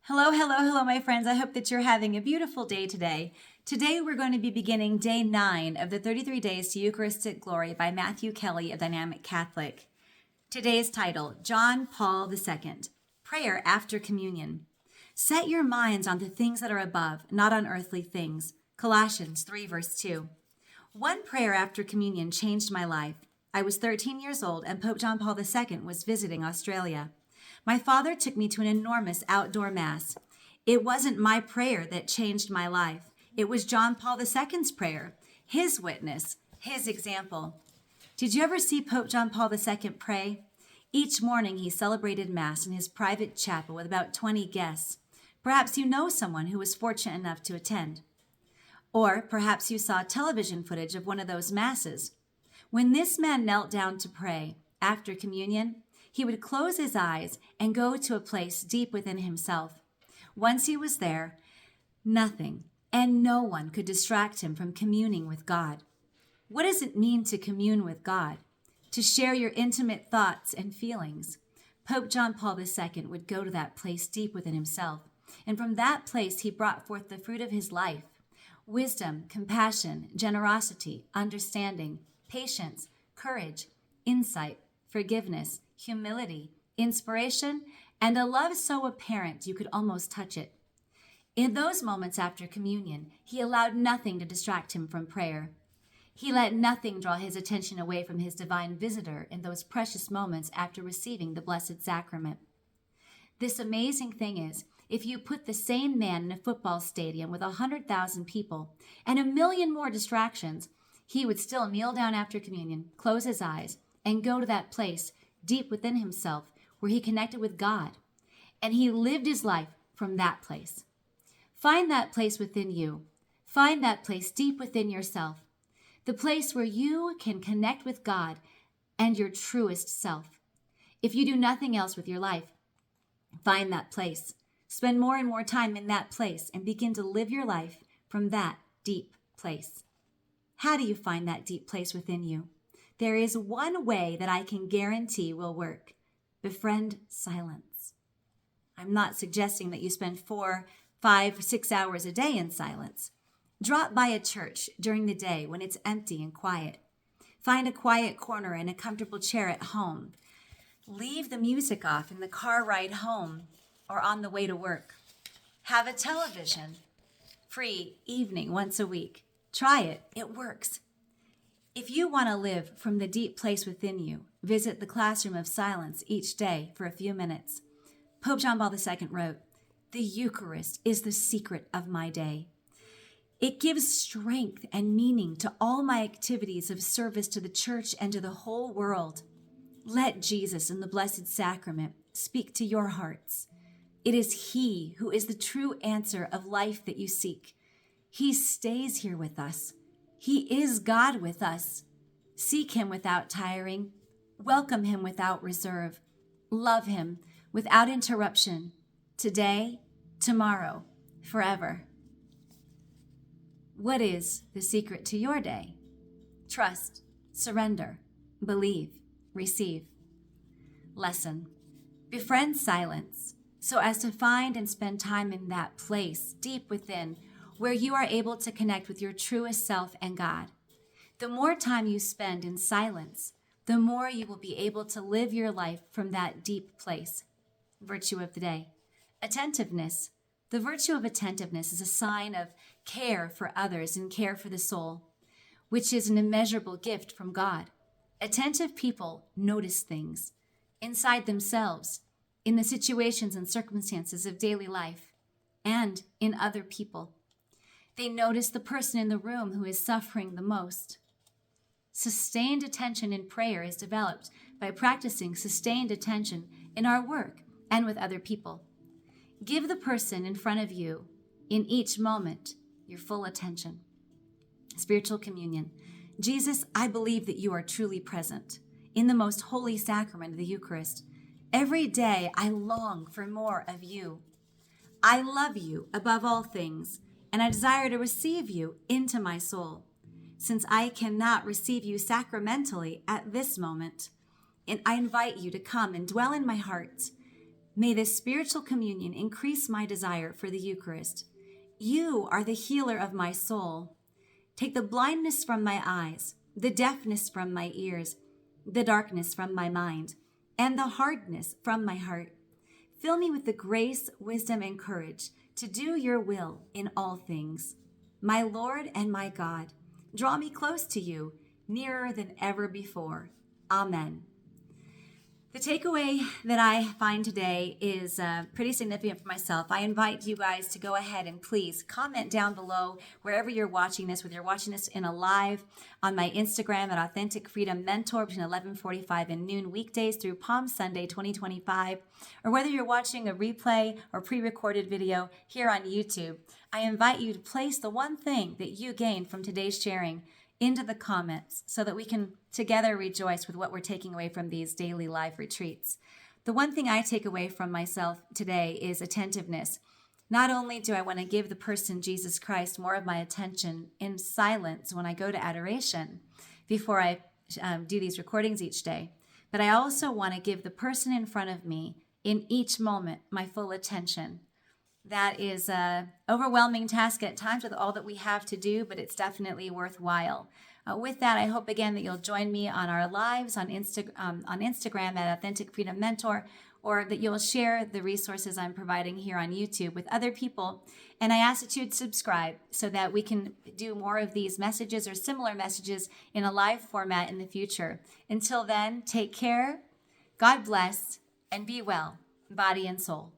Hello, hello, hello, my friends. I hope that you're having a beautiful day today. Today, we're going to be beginning day 9 of the 33 Days to Eucharistic Glory by Matthew Kelly of Dynamic Catholic. Today's title, John Paul II, Prayer After Communion. Set your minds on the things that are above, not on earthly things. Colossians 3, verse 2. One prayer after communion changed my life. I was 13 years old and Pope John Paul II was visiting Australia. My father took me to an enormous outdoor mass. It wasn't my prayer that changed my life. It was John Paul II's prayer, his witness, his example. Did you ever see Pope John Paul II pray? Each morning he celebrated Mass in his private chapel with about 20 guests. Perhaps you know someone who was fortunate enough to attend. Or perhaps you saw television footage of one of those Masses. When this man knelt down to pray after communion, he would close his eyes and go to a place deep within himself. Once he was there, nothing and no one could distract him from communing with God. What does it mean to commune with God? To share your intimate thoughts and feelings. Pope John Paul II would go to that place deep within himself, and from that place he brought forth the fruit of his life: wisdom, compassion, generosity, understanding, patience, courage, insight, forgiveness, humility, inspiration, and a love so apparent you could almost touch it. In those moments after communion, he allowed nothing to distract him from prayer. He let nothing draw his attention away from his divine visitor in those precious moments after receiving the Blessed Sacrament. This amazing thing is, if you put the same man in a football stadium with 100,000 people and a million more distractions, he would still kneel down after communion, close his eyes, and go to that place deep within himself where he connected with God. And he lived his life from that place. Find that place within you. Find that place deep within yourself. The place where you can connect with God and your truest self. If you do nothing else with your life, find that place. Spend more and more time in that place and begin to live your life from that deep place. How do you find that deep place within you? There is one way that I can guarantee will work. Befriend silence. I'm not suggesting that you spend 4, 5, 6 hours a day in silence. Drop by a church during the day when it's empty and quiet. Find a quiet corner and a comfortable chair at home. Leave the music off in the car ride home or on the way to work. Have a television free evening once a week. Try it. It works. If you want to live from the deep place within you, visit the classroom of silence each day for a few minutes. Pope John Paul II wrote, "The Eucharist is the secret of my day. It gives strength and meaning to all my activities of service to the Church and to the whole world. Let Jesus in the Blessed Sacrament speak to your hearts. It is He who is the true answer of life that you seek. He stays here with us. He is God with us. Seek Him without tiring. Welcome Him without reserve. Love Him without interruption. Today, tomorrow, forever." What is the secret to your day? Trust, surrender, believe, receive. Lesson: befriend silence so as to find and spend time in that place deep within where you are able to connect with your truest self and God. The more time you spend in silence, the more you will be able to live your life from that deep place. Virtue of the day: attentiveness. The virtue of attentiveness is a sign of care for others and care for the soul, which is an immeasurable gift from God. Attentive people notice things inside themselves, in the situations and circumstances of daily life, and in other people. They notice the person in the room who is suffering the most. Sustained attention in prayer is developed by practicing sustained attention in our work and with other people. Give the person in front of you, in each moment, your full attention. Spiritual communion. Jesus, I believe that you are truly present in the most holy sacrament of the Eucharist. Every day I long for more of you. I love you above all things, and I desire to receive you into my soul. Since I cannot receive you sacramentally at this moment, and I invite you to come and dwell in my heart. May this spiritual communion increase my desire for the Eucharist. You are the healer of my soul. Take the blindness from my eyes, the deafness from my ears, the darkness from my mind, and the hardness from my heart. Fill me with the grace, wisdom, and courage to do your will in all things. My Lord and my God, draw me close to you, nearer than ever before. Amen. The takeaway that I find today is pretty significant for myself. I invite you guys to go ahead and please comment down below wherever you're watching this, whether you're watching this in a live on my Instagram at Authentic Freedom Mentor between 11:45 and noon weekdays through Palm Sunday 2025, or whether you're watching a replay or pre-recorded video here on YouTube. I invite you to place the one thing that you gained from today's sharing into the comments so that we can together rejoice with what we're taking away from these daily live retreats. The one thing I take away from myself today is attentiveness. Not only do I want to give the person Jesus Christ more of my attention in silence when I go to adoration before I do these recordings each day, but I also want to give the person in front of me in each moment my full attention. That is an overwhelming task at times with all that we have to do, but it's definitely worthwhile. With that, I hope again that you'll join me on our lives on Instagram at Authentic Freedom Mentor, or that you'll share the resources I'm providing here on YouTube with other people. And I ask that you'd subscribe so that we can do more of these messages or similar messages in a live format in the future. Until then, take care, God bless, and be well, body and soul.